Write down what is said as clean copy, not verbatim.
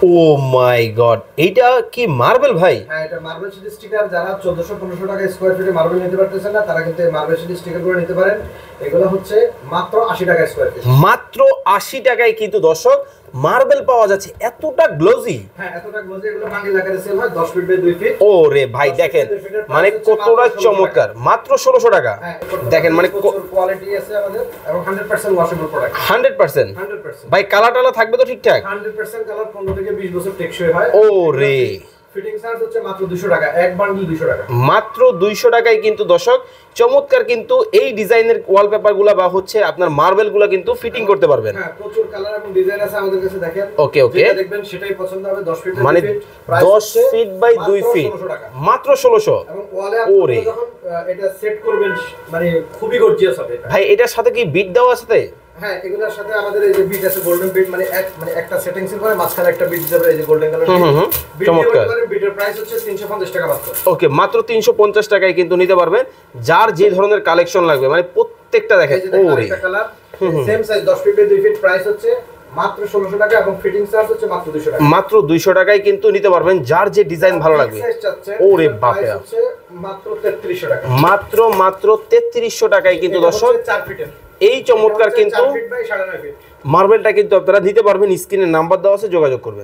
ও মাই god, এইটা কি marble ভাই? হ্যাঁ, এটা মার্বেল শিট স্টিকার। যারা 1400-1500 টাকা স্কয়ার ফিটে মার্বেল নিতে পারতেছেন না, তারা কিন্তু মার্বেল শিট স্টিকার করে নিতে পারেন। এগুলো হচ্ছে মাত্র 80 টাকা স্কয়ার ফিট। মাত্র 80 টাকায় কিন্তু দর্শক মার্বেল পাওয়া যাচ্ছে, এতটা গ্লোজি। হ্যাঁ, এতটা গ্লোজি। এগুলো বান্ডিল আকারে সেল হয় 10 ফিট বাই 2 ফিট। ও রে ভাই, দেখেন মানে কতটা চমৎকার, মাত্র 1600 টাকা। দেখেন মানে কোয়ালিটি আছে আমাদের এবং 100% ওয়াশেবল প্রোডাক্ট। 100%? 100%। ভাই কালার টালা থাকবে তো ঠিকঠাক? 100% কালার, 15 থেকে 20 বছর টেকসই হয়। ও রে, ফিটিং চার্জ হচ্ছে মাত্র 200 টাকা, এক বান্ডিল 200 টাকা। মাত্র 200 টাকায় কিন্তু দর্শক চমৎকার কিন্তু এই ডিজাইনের ওয়ালপেপারগুলো বা হচ্ছে আপনার মার্বেলগুলো কিন্তু ফিটিং করতে পারবেন। হ্যাঁ, প্রচুর কালার এবং ডিজাইন আছে আমাদের কাছে। দেখেন ওকে ওকে, যেটা দেখবেন সেটাই পছন্দ হবে। 10 ফিট মানে 10 ফিট বাই 2 ফিট, মাত্র 1600। এবং ওয়ালে আপনি যখন এটা সেট করবেন মানে খুবই গর্জিয়াস হবে এটা। ভাই এটার সাথে কি বিট দেওয়া আছে? হ্যাঁ, এগুলোর সাথে আমাদের এই যে বিট আছে, গোল্ডেন বিট, মানে একটা সেটিংস এর পরে মাঝখানে একটা বিট যাবে, এই যে গোল্ডেন কালার বিট। চমৎকার। বিটের প্রাইস হচ্ছে 350 টাকা মাত্র। ওকে, মাত্র 350 টাকায় কিন্তু নিতে পারবেন যার যে ধরনের কালেকশন লাগবে, মানে প্রত্যেকটা দেখেন। ওরে colour same size 10 feet by 2 feet, price হচ্ছে মাত্র 1600 টাকা এবং ফিটিং চার্জ হচ্ছে মাত্র 200 টাকা। মাত্র 200 টাকায় কিন্তু নিতে পারবেন যার যে ডিজাইন ভালো লাগবে। ওরে বাপরে, মাত্র 3300 টাকা। মাত্র 3300 টাকায় কিন্তু দর্শক 4 ফিটের এই চমৎকার কিন্তু 4 ফিট বাই 9.5 ফিট মার্বেলটা কিন্তু আপনারা নিতে পারবেন। স্ক্রিনে নাম্বার দেওয়া আছে, যোগাযোগ করবেন।